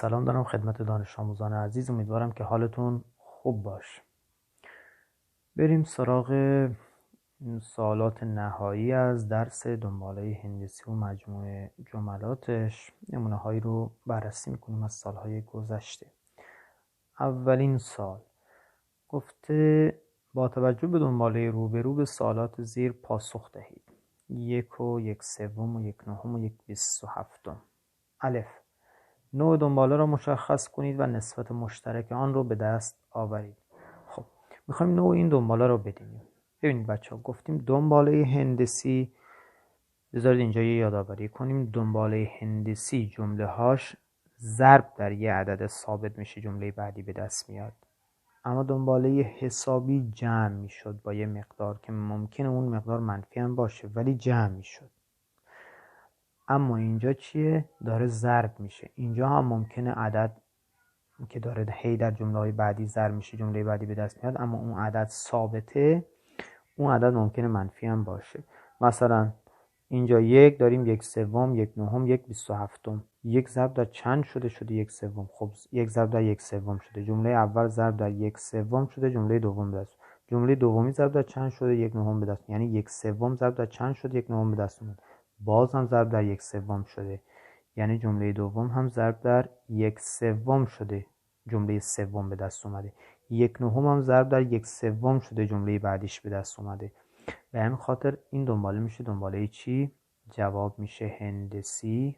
سلام دارم خدمت دانش آموزان عزیز. امیدوارم که حالتون خوب باشه. بریم سراغ سوالات نهایی از درس دنباله هندسی و مجموعه جملاتش. نمونه هایی رو بررسی میکنیم از سالهای گذشته. اولین سال گفته با توجه به دنباله روبرو به سوالات زیر پاسخ دهید. 1 و 1/3 و 1/9 و 1/27. الف، نوع دنباله را مشخص کنید و نسبت مشترک آن رو به دست آورید. خب میخوایم نوع این دنباله رو بدونیم. ببینید بچه ها، گفتیم دنباله هندسی، بذارید اینجا یه یادآوری کنیم. دنباله هندسی جمله هاش ضرب در یه عدد ثابت میشه، جمله بعدی به دست میاد. اما دنباله حسابی جمع میشد با یه مقدار که ممکنه اون مقدار منفی هم باشه ولی جمع میشد. اما اینجا چیه؟ داره ضرب میشه. اینجا هم ممکنه عدد که داره هی در جمله بعدی ضرب میشه، جمله بعدی به دست میاد، اما اون عدد ثابته، اون عدد ممکنه منفی هم باشه. مثلا اینجا 1 داریم، 1/3، 1/9، 1/27. 1 ضرب در چند شده؟ 1/3. خب 1 ضرب در 1/3 شده. جمله اول ضرب در 1/3 شده، جمله دوم به دست. جمله دومی ضرب در چند شده؟ 1/9 به دست. یعنی 1/3 ضرب در چند شده؟ 1/9 به دست اومد. باز هم ضرب در 1/3 شده، یعنی جمله دوم هم ضرب در 1/3 شده، جمله سوم به دست اومده. 1/9 هم ضرب در 1/3 شده، جمله بعدیش به دست اومده. به همین خاطر این دنباله میشه دنباله چی؟ جواب میشه هندسی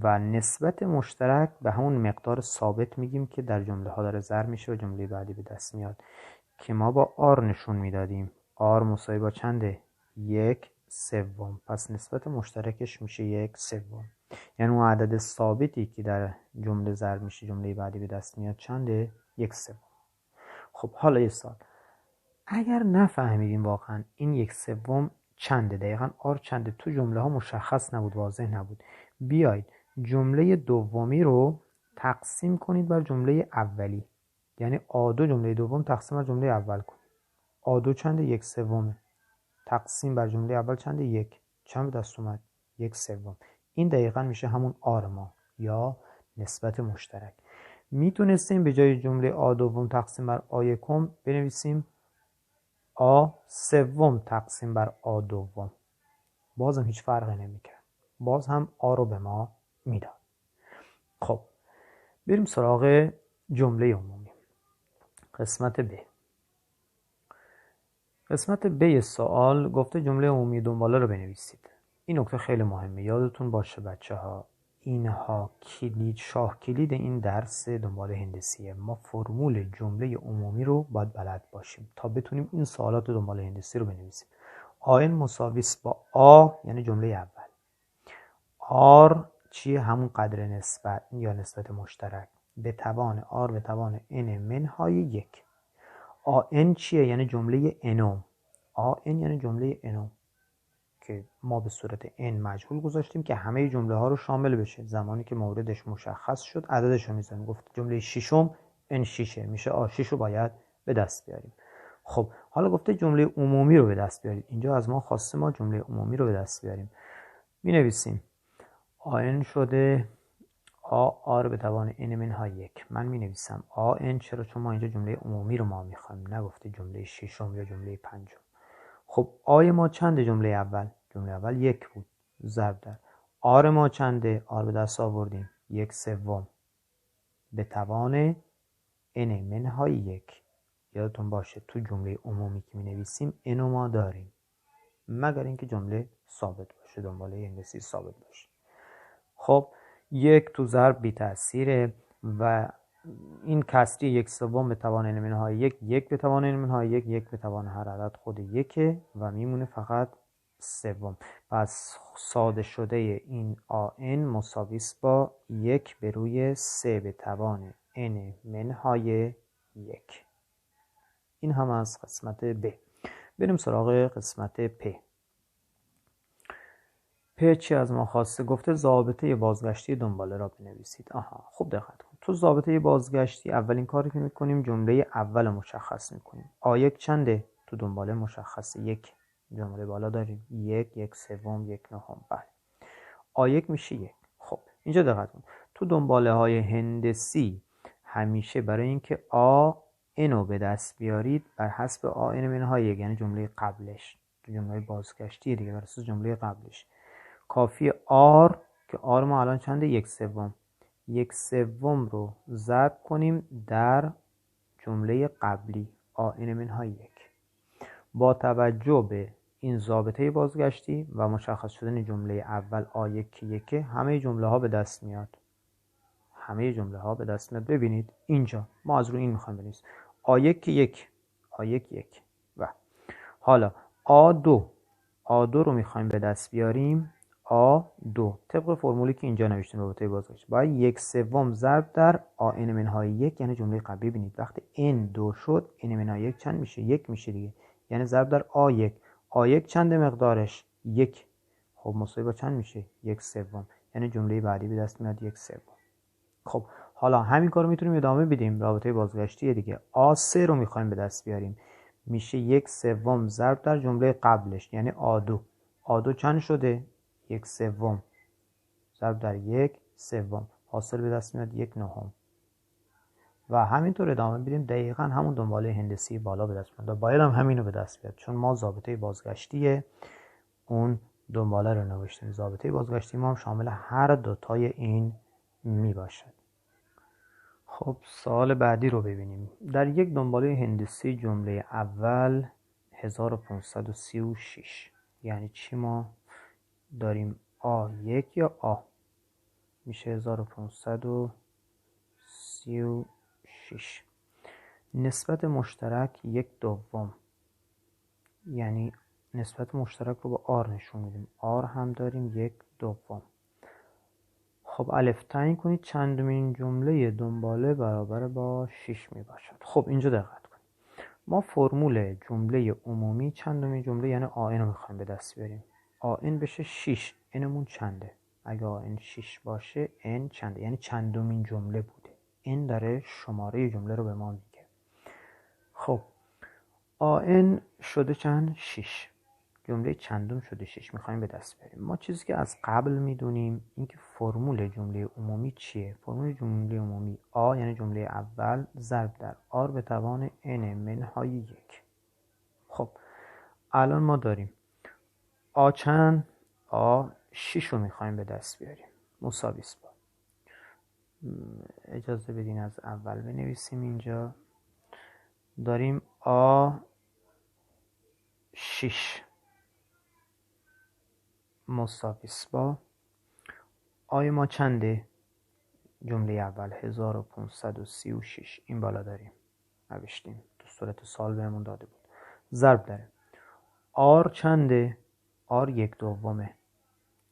و نسبت مشترک به همون مقدار ثابت میگیم که در جمله ها داره ضرب میشه و جمله بعدی به دست میاد که ما با آر نشون میدادیم. آر مساوی با چنده؟ 1/3. پس نسبت مشترکش میشه 1/3. یعنی اون عدد ثابتی که در جمله ضرب میشه جمله بعدی به دست میاد چنده؟ 1/3. خب حالا یه سال، اگر نفهمیدیم واقعا این 1/3 چنده، دقیقا آر چنده، تو جمله ها مشخص نبود، واضح نبود، بیاید جمله دومی رو تقسیم کنید بر جمله اولی. یعنی آ2 جمله دوم تقسیم بر جمله اول کنید. آ2 چنده؟ 1/3. تقسیم بر جمله اول چنده؟ 1. چند به دست اومد؟ 1/3. این دقیقا میشه همون آر ما یا نسبت مشترک. میتونستیم به جای جمله آ2 تقسیم بر آ1 بنویسیم آ3 تقسیم بر آ2. باز هم هیچ فرقی نمیکرد، باز هم آ رو به ما میداد. خب بریم سراغ جمله عمومی. قسمت ب. قسمت ب سوال گفته جمله عمومی دنباله رو بنویسید. این نکته خیلی مهمه، یادتون باشه بچه ها، اینها کلید، شاه کلید این درس دنباله هندسیه. ما فرمول جمله عمومی رو باید بلد باشیم تا بتونیم این سوالات دنباله هندسی رو بنویسیم. آن مساوی است با آ، یعنی جمله اول. آر چیه؟ همون قدر نسبت یا نسبت مشترک به توان آر به توان n منهای 1. آن چیه؟ یعنی جمله انوم. آن یعنی جمله انوم که ما به صورت n مجهول گذاشتیم که همه جمله ها رو شامل بشه. زمانی که موردش مشخص شد عددش رو میذاریم. گفت جمله ششم n 6 میشه آ6 رو باید به دست بیاریم. خب حالا گفته جمله عمومی رو به دست بیارید. اینجا از ما خواسته ما جمله عمومی رو به دست بیاریم. می نویسیم آن شده آر به توان n منهای 1. من می نویسم آن، چرا؟ چون ما اینجا جمله عمومی رو ما میخوایم، نگفته جمله ششم یا جمله پنجم. خب آی ما چنده؟ جمله اول، جمله اول 1 بود، ضرب در آر ما چنده؟ آر به دست آوردیم 1/3 به توان n منهای 1. یادتون باشه تو جمله عمومی که می نویسیم n ما داریم مگر اینکه جمله ثابت باشه، دنباله هندسی ثابت باشه. خب 1 تو ضرب بی تأثیره و این کسری 1/3 به توان n منهای 1، 1 به توان n منهای 1، 1 به توان هر عدد خود 1 و میمونه فقط سوم. پس ساده شده این آن مساوی است با 1 به روی 3 به توان n منهای 1. این هم از قسمت ب. بریم سراغ قسمت پ. پ چی از ما خواسته؟ گفته ضابطه بازگشتی دنباله را بنویسید. خوب دقت کن. تو ضابطه بازگشتی اولین کاری که میکنیم جمله اول مشخص میکنیم. آ1 چنده؟ تو دنباله مشخصه 1. جمله بالا داریم 1، 1/3، 1/9. بله آ1 میشه 1. خب اینجا دقت کن، تو دنباله های هندسی همیشه برای اینکه ان رو به دست بیارید بر حسب ان منهای یک، یعنی جمله قبلش، تو جمله بازگشتی دیگه بر اساس جمله قبلش کافی آر که آر ما الان چنده؟ 1/3. 1/3 رو ضرب کنیم در جمله قبلی ان منهای یک. با توجه به این ضابطه بازگشتی و مشخص شدن جمله اول آ1 که یکه، همه جمله ها به دست میاد. همه جمله ها به دست میاد. ببینید اینجا ما از روی این میخوایم بنویسیم آ1 که یک، آ1 یک. و حالا آ2 رو میخوایم به دست بیاریم، آ2 طبق فرمولی که اینجا نوشتیم رابطه بازگشت باید 1/3 ضرب در ان منهای یک، یعنی جمله قبلی. ببینید وقتی n 2 شد n منهای یک چند میشه؟ 1 میشه دیگه، یعنی ضرب در آ1. آ1 چند مقدارش؟ 1. خب مساوی با چند میشه؟ 1/3، یعنی جمله بعدی به دست میاد 1/3. خب حالا همین کار رو میتونیم ادامه بدیم، رابطه بازگشتی دیگه. آ3 رو میخوایم به دست بیاریم، میشه 1/3 ضرب در جمله قبلش، یعنی آ2. آ2 چند شده؟ 1/3 ضرب در 1/3، حاصل به دست میاد 1/9. و همینطور ادامه بدیم، دقیقا همون دنباله هندسی بالا به دست میاد. باید هم همینو به دست بیاد، چون ما ضابطه بازگشتی اون دنباله رو نوشتیم. ضابطه بازگشتی ما هم شامل هر دوتای این میباشد. خب سوال بعدی رو ببینیم. در یک دنباله هندسی جمله اول 1536 یعنی چی؟ ما داریم آ1 یا آ، میشه 1536. نسبت مشترک 1/2، یعنی نسبت مشترک رو با آر نشون میدیم. آر هم داریم 1/2. خب الف تعیین کنید چندمین جمله دنباله برابر با 6 می باشد. خب اینجا دقت کنید، ما فرمول جمله عمومی چندمین جمله یعنی آن رو میخوایم به دست بیاریم. آن بشه 6، انمون چنده؟ اگه آن 6 باشه ان چنده؟ یعنی چندمین جمله بوده. این داره شماره جمله رو به ما میگه. خب آن شده چند؟ 6. جمله چندم شده 6 میخوایم به دست بیاریم. ما چیزی که از قبل میدونیم اینکه فرمول جمله عمومی چیه؟ فرمول جمله عمومی آ یعنی جمله اول ضرب در آر به توان ان منهای یک. خب الان ما داریم آ چند؟ آ 6 رو میخوایم به دست بیاریم، مساوی است با، اجازه بدین از اول بنویسیم. اینجا داریم آ 6 مساوی با آی ما چنده؟ جمله اول 1536 این بالا داریم نوشتیم، تو صورت سال بهمون داده بود. ضرب داره آر چنده؟ آر 1/2.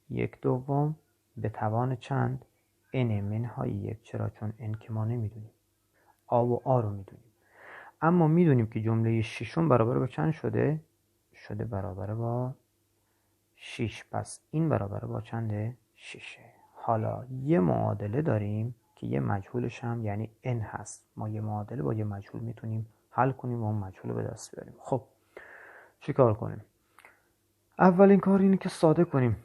1/2 به توان چند؟ ان منهای یک. چرا؟ چون ان که ما نمیدونیم، آ و آ رو میدونیم. اما میدونیم که جمله ششم برابر با چند شده؟ شده برابر با 6. پس این برابر با چنده؟ 6. حالا یه معادله داریم که یه مجهولش هم یعنی n هست. ما یه معادله با یه مجهول میتونیم حل کنیم و اون مجهول رو به دست بیاریم. خب چی کار کنیم؟ اولین کار اینه که ساده کنیم.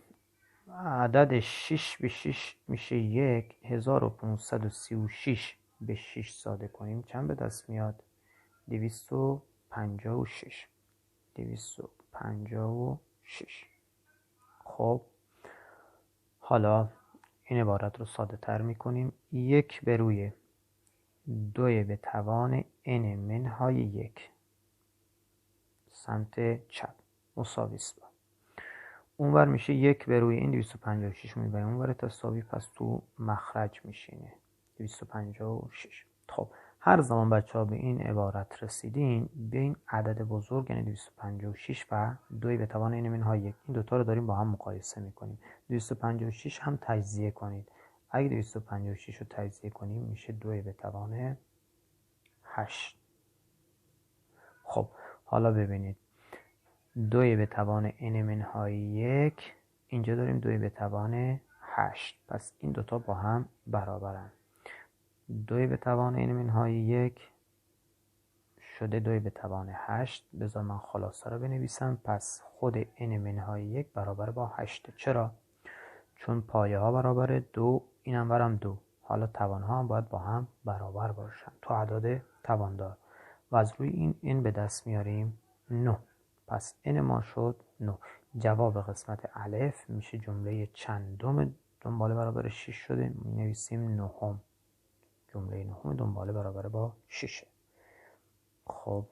عدد 6 به 6 میشه 1. 1536 به 6 ساده کنیم چند به دست میاد؟ 256. 256. خب حالا این عبارت رو ساده تر میکنیم. 1 به روی 2 به توان n منهای 1 سمت چپ مساوی است با اونور میشه 1 به روی این 256 میبریم اونور تساوی، پس تو مخرج میشینه 256. خب هر زمان بچه ها به این عبارت رسیدین بین عدد بزرگ یعنی 256 و 2 به توان n منهای 1 این دوتا رو داریم با هم مقایسه میکنیم. 256 هم تجزیه کنید. اگه 256 رو تجزیه کنیم میشه 2 به توان 8. خب حالا ببینید 2 به توان n منهای 1 اینجا داریم 2 به توان 8، پس این دوتا با هم برابرن. 2 به توان n منهای 1 شده 2 به توان 8. بذار من خلاصه رو بنویسم. پس خود n منهای 1 برابر با 8. چرا؟ چون پایه ها برابر 2، اینم برم 2. حالا توانها هم باید با هم برابر باشن تو اعداد تواندار و از روی این به دست میاریم 9. پس n ما شد 9. جواب قسمت الف میشه جمله چندم دنباله برابر 6 شده، می نویسیم نهم. جمله نهم دنباله برابر با 6. خب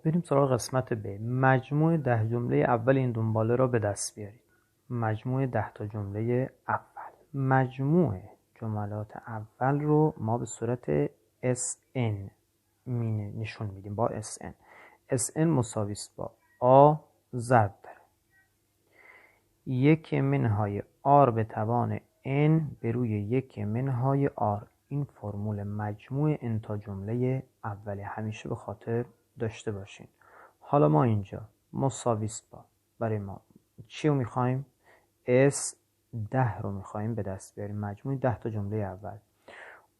بریم سراغ قسمت ب. مجموع 10 جمله اول این دنباله را به دست بیارید. مجموع 10 تا جمله اول. مجموع جملات اول رو ما به صورت SN نشون میدیم با SN. SN مساوی است با A ضرب در 1 منهای R به توان N به روی 1 منهای R. این فرمول مجموع n تا جمله اوله، همیشه به خاطر داشته باشین. حالا ما اینجا مساوی است با، برای ما چی رو میخوایم؟ S10 رو میخوایم به دست بیاریم، مجموع 10 تا جمله اول.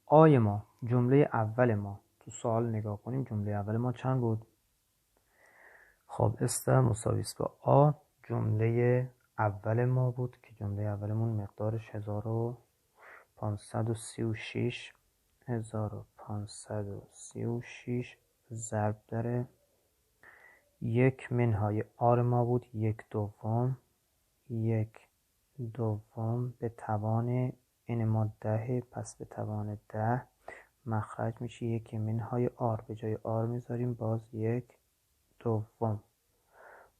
آی ما جمله اول ما تو سوال نگاه کنیم، جمله اول ما چند بود؟ خب S10 مساوی است با آ. جمله اول ما بود که جمله اولمون مقدارش 1536 ضرب در 1 منهای آر ما بود 1/2 به توان n ما 10. پس به توان 10 مخرج میشه 1 منهای آر، به جای آر میذاریم باز 1/2.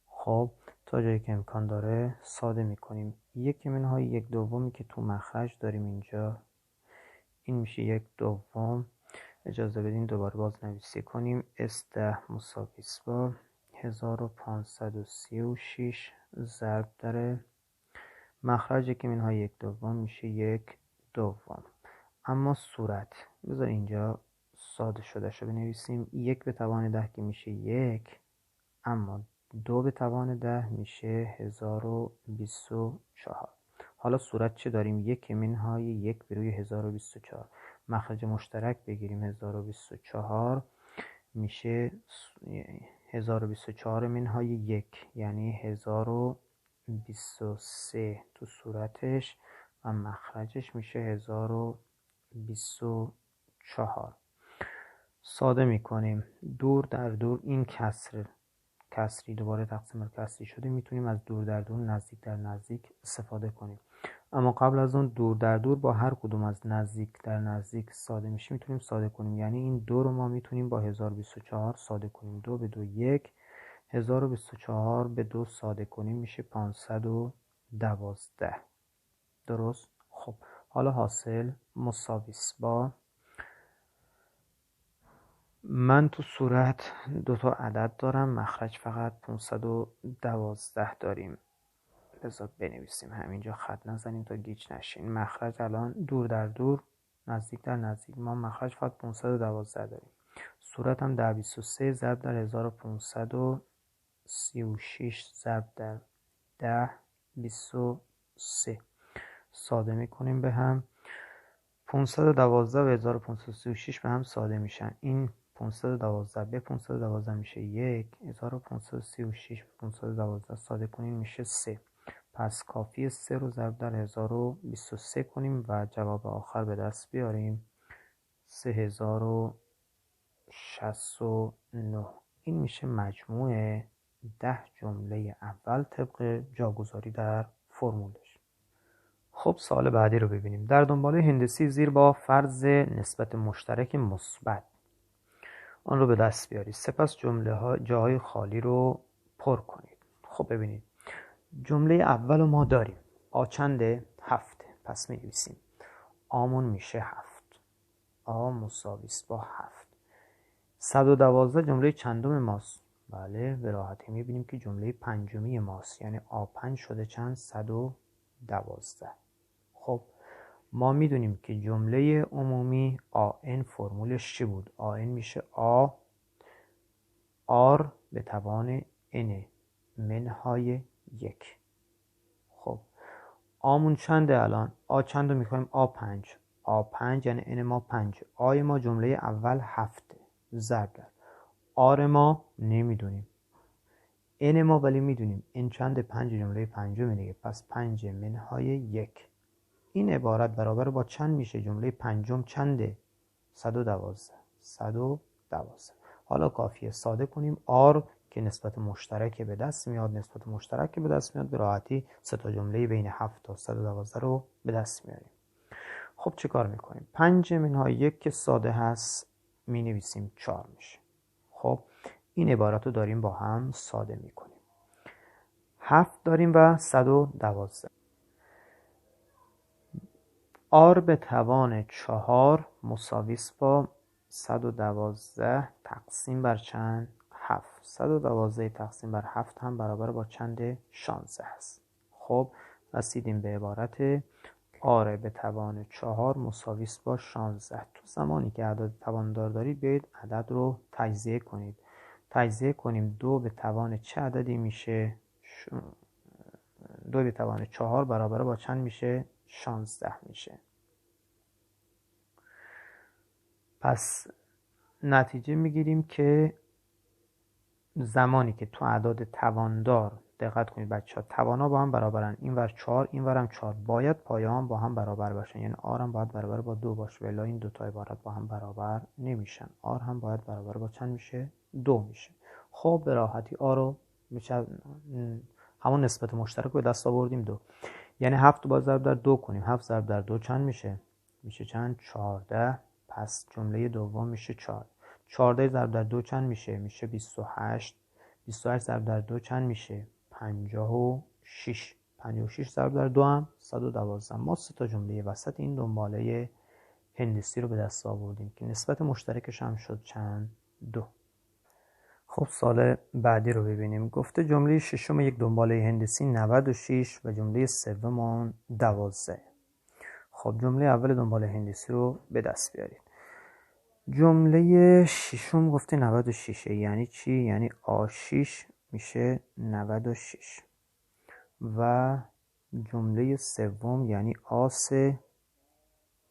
خب تا جایی که امکان داره ساده میکنیم. 1 منهای 1/2 که تو مخرج داریم اینجا، این میشه 1/2. اجازه بدین دوباره باز نویسی کنیم. S10 مساوی است با 1536 ضرب در مخرج 1 منهای 1/2 میشه 1/2. اما صورت بذار اینجا ساده شده شو بنویسیم. 1 به توان 10 که میشه 1، اما 2 به توان 10 میشه 1024. حالا صورت چه داریم؟ 1 منهای 1 به روی 1024. مخرج مشترک بگیریم 1024 میشه 1024 منهای 1 یعنی 1023 تو صورتش و مخرجش میشه 1024. ساده میکنیم. دور در دور این کسری دوباره تقسیم بر کسری شده، میتونیم از دور در دور نزدیک در نزدیک استفاده کنیم. اما قبل از اون دور در دور با هر کدوم از نزدیک در نزدیک ساده میشه میتونیم ساده کنیم. یعنی این 2 رو ما میتونیم با 1024 ساده کنیم. 2 به 2 1. 1024 به 2 ساده کنیم میشه 512. درست؟ خب حالا حاصل مساوی است با، من تو صورت 2 تا عدد دارم، مخرج فقط 512 داریم. لذا بنویسیم همینجا، خط نزنیم تا گیج نشین. مخرج الان دور در دور نزدیک در نزدیک ما مخرج فقط 512 داریم. صورت هم 1023 ضرب در 1536 ضرب در 1023 ساده میکنیم به هم. 512 و 1536 به هم ساده میشن. این 512 به 512 میشه 1. 1536 به 512 ساده کنیم میشه 3. پس کافیه 3 رو ضرب در 1023 کنیم و جواب آخر به دست بیاریم 3069. این میشه مجموع 10 جمله اول طبق جاگذاری در فرمولش. خب سوال بعدی رو ببینیم. در دنباله هندسی زیر با فرض نسبت مشترک مثبت آن رو به دست بیارید. سپس جاهای خالی رو پر کنید. خب ببینید جمله اول رو ما داریم. آ چنده؟ 7. پس می نویسیم آمون میشه 7. آ مساوی است با 7. 112 جمله چندم ماست؟ بله به راحتی می بینیم که جمله پنجمی ماست، یعنی آ5 شده چند؟ 112. خب ما میدونیم که جمله عمومی آن فرمولش چی بود؟ آن میشه آ آر به توان n منهای 1. خب آمون چنده الان؟ آ چند رو میخوایم؟ آ5. آ5 یعنی n ما 5. آی ما جمله اول 7 ضرب در آر ما نمیدونیم، n ما ولی میدونیم n چند؟ 5 جمله پنجم دیگه، پس 5 منهای 1. این عبارت برابر با چند میشه؟ جمله پنجم چنده؟ 112. 112. حالا کافیه ساده کنیم. آر که نسبت مشترک به دست میاد، نسبت مشترک که به دست میاد به راحتی سه تا جمله بین 7 تا 112 رو به دست میاریم. خب چه کار میکنیم؟ 5 منهای 1 که ساده هست می نویسیم 4 میشه. خب این عبارت رو داریم با هم ساده میکنیم. 7 داریم و 112. آر به توان 4 مساویست با 112 تقسیم بر چند؟ 7. 112 تقسیم بر 7 هم برابر با چند؟ 16 است. خب رسیدیم به عبارت آر به توان 4 مساویست با 16. تو زمانی که اعداد تواندار دارید بیایید عدد رو تجزیه کنید. تجزیه کنیم 2 به توان چه عددی میشه؟ 2 به توان 4 برابر با چند میشه؟ 16 میشه. پس نتیجه میگیریم که زمانی که تو اعداد تواندار، دقت کنید بچه ها، توانا با هم برابرن، این ور 4 این ورم 4، باید پایه هم با هم برابر باشن، یعنی آر هم باید برابر با 2 باشه، ولی این دوتا عبارت با هم برابر نمیشن. آر هم باید برابر با چند میشه؟ 2 میشه. خب به راحتی آر رو میشه همون نسبت مشترک به دست آوردیم 2، یعنی 7 رو باید ضرب در 2 کنیم. 7 ضرب در 2 چند میشه؟ میشه چند؟ 14. پس جمله دوم میشه 4. 14 ضرب در 2 چند میشه؟ میشه 28. 28 ضرب در 2 چند میشه؟ 56. 56 ضرب در 2 هم 112. ما سه تا جمله وسط این دنباله هندسی رو به دست آوردیم که نسبت مشترکش هم شد چند؟ 2. خب سال بعدی رو ببینیم. گفته جمله ششم یک دنباله هندسی 96 و جمله سوم اون 12. خب جمله اول دنباله هندسی رو به دست بیارید. جمله ششم گفته 96، یعنی چی؟ یعنی آ6 میشه 96 و جمله سوم یعنی آ3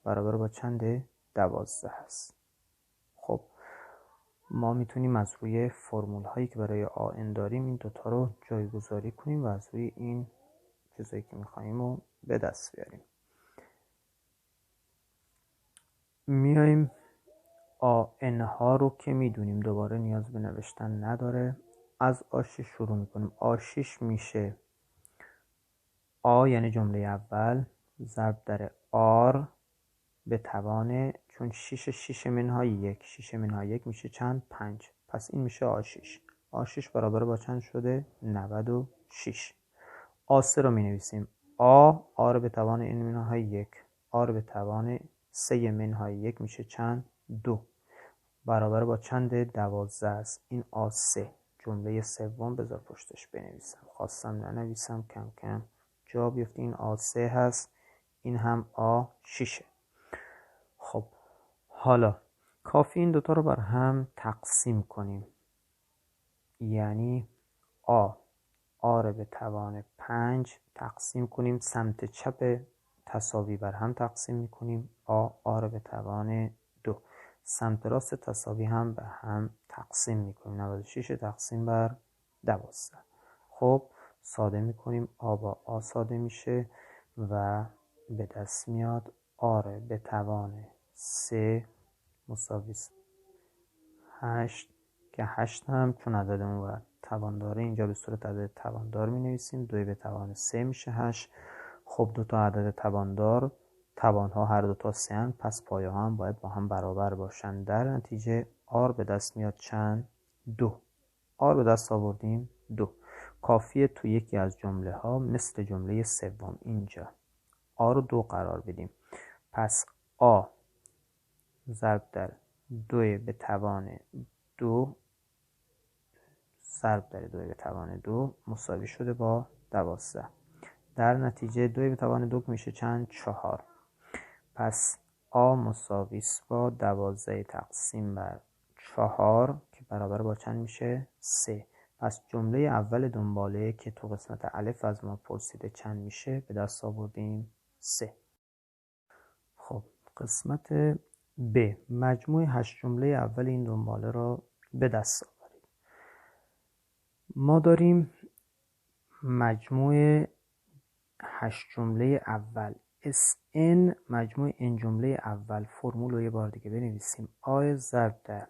برابر با چنده؟ 12 هست. خب ما میتونیم از روی فرمول هایی که برای آن داریم این دوتا رو جایگذاری کنیم و از روی این چیزایی که میخواییم رو به دست بیاریم. میایم آن ها رو که میدونیم دوباره نیاز به نوشتن نداره. از آ6 شروع میکنیم. آ6 میشه آ یعنی جمله اول ضرب در آر به توان، چون 6 منهای 1 6 منهای 1 میشه چند؟ 5. پس این میشه آ6. آ6 برابر با چند شده؟ 96. آ3 رو می نویسیم آ رو به توان این منهای 1 آ رو به توان 3 منهای 1 میشه چند؟ 2 برابر با چند؟ 12 است. این آ3. جمله سوم بذار پشتش بنویسم، خواستم ننویسم کم کم جا بیفته. این آ3 هست، این هم آ6. خب حالا کافی این دوتا رو بر هم تقسیم کنیم، یعنی آ رو به توان 5 تقسیم کنیم، سمت چپ تساوی بر هم تقسیم میکنیم. آ رو به توان 2 سمت راست تساوی هم به هم تقسیم میکنیم. 96 تقسیم بر 12. خب ساده میکنیم. آ با آ ساده میشه و به دست میاد آ رو به توان 3 مساوی 8 که 8 هم چون عددمون و توان داره اینجا به صورت عدد تواندار می نویسیم. 2 به توان 3 میشه 8. خب دو تا عدد تواندار توانها هر دو تا 3 هن، پس پایه ها هم باید با هم برابر باشن. در نتیجه آر به دست میاد چند؟ 2. آر به دست آوردیم 2. کافیه تو یکی از جمله ها مثل جمله سوم اینجا آ رو 2 قرار بدیم. پس آ ضرب در 2 به توان 2 ضرب در 2 به توان 2 مساوی شده با 12. در نتیجه 2 به توان 2 میشه چند؟ 4. پس آ مساوی است با 12 تقسیم بر 4 که برابر با چند میشه؟ 3. پس جمله اول دنباله که تو قسمت الف از ما پرسیده چند میشه به دست آوردیم 3. خب قسمت ب، مجموع 8 جمله اول این دنباله را به دست آورید. ما داریم مجموع 8 جمله اول Sn مجموع n جمله اول. فرمول رو یه بار دیگه بنویسیم. آ ضرب در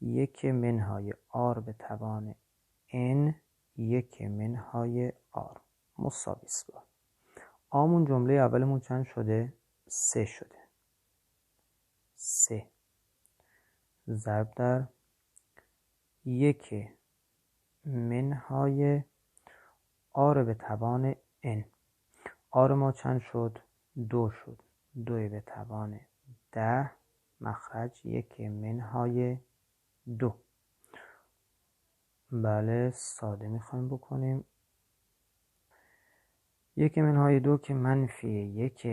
1 منهای r به توان n 1 منهای r مساوی است با آمون جمله اولمون چند شده؟ 3 شده. 3 ضرب در 1 منهای r به توان n. r ما چند شد؟ 2 شد. 2 به توان 10 مخرج 1 منهای 2. بله ساده میخوایم بکنیم. 1 منهای 2 که منفی 1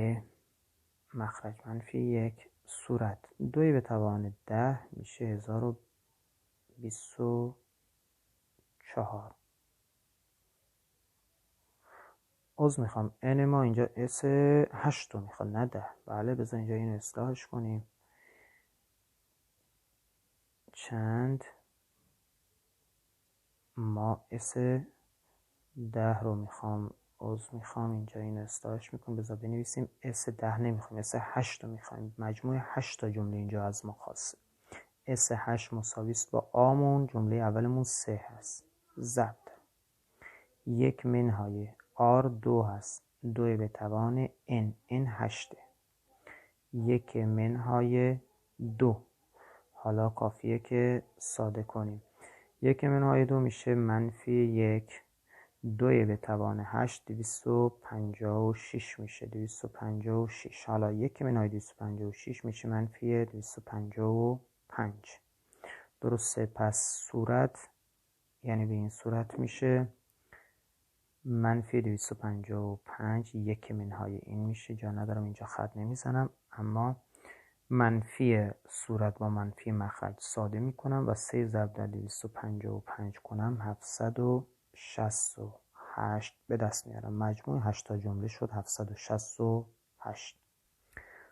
مخرج منفی 1 صورت 2 به توان 10 میشه 1024. عذر میخوام n ما اینجا s 8 رو میخواد نه 10. بله بذار اینجا این اصلاحش کنیم. چند ما s 10 رو میخوام. عذر میخوام اینجا این اصلاحش میکنم. بذار بنویسیم s 10 نمیخوام s 8 رو میخوایم. مجموع 8 تا جمله اینجا از ما خواسته. s 8 مساوی است با آمون جمله اولمون 3 هست. ضرب 1 منهای r 2 هست. 2 به توان n 8. 1 منهای 2. حالا کافیه که ساده کنیم. 1 منهای 2 میشه منفی 1. 2 به توان 8 256 میشه. 256. حالا 1 منهای 256 میشه منفی 255. درسته. پس صورت یعنی به این صورت میشه منفی 255. 1 منهای این میشه. جا ندارم اینجا خط نمیزنم. اما منفی صورت با منفی مخرج ساده میکنم و 3 ضرب در 255 کنم 768 به دست میارم. مجموع 8 تا جمله شد 768.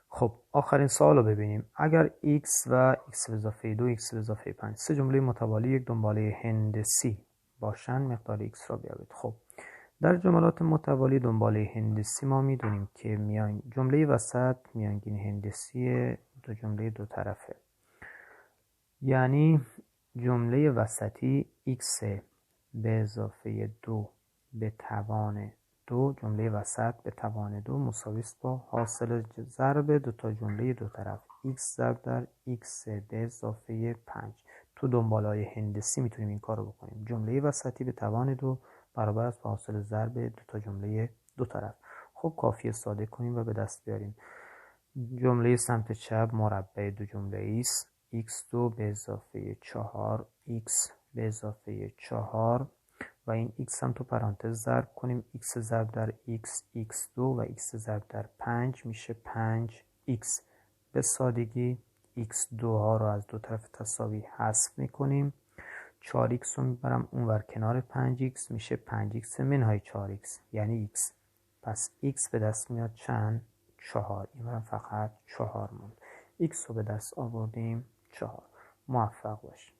خب آخرین سوال رو ببینیم. اگر x و x به اضافه 2 x به اضافه 5 سه جمله متوالی یک دنباله هندسی باشن مقدار x را بیابید. خب در جملات متوالی دنباله هندسی ما میدونیم که جمله وسط میانگین هندسی دو جمله دو طرفه. یعنی جمله وسطی x به اضافه 2 به توان 2 جمله وسط به توان 2 مساوی است با حاصل ضرب دو تا جمله دو طرف x ضرب در x به اضافه 5. تو دنباله‌های هندسی میتونیم این کارو بکنیم. جمله وسطی به توان 2 برابر است با حاصل ضرب دو تا جمله دو طرف. خب کافیه ساده کنیم و به دست بیاریم. جمله سمت چپ مربع دو جمله است. x2 به اضافه 4 x به اضافه 4 و این x هم تو پرانتز ضرب کنیم. x ضرب در x x2 و x ضرب در 5 میشه 5x. به سادگی x2 ها رو از دو طرف تساوی حذف میکنیم. 4x رو میبرم اونور کنار 5x میشه 5x منهای 4x یعنی x. پس x به دست میاد چند؟ 4. این فقط 4 موند. x رو به دست آوردیم 4. موفق باشیم.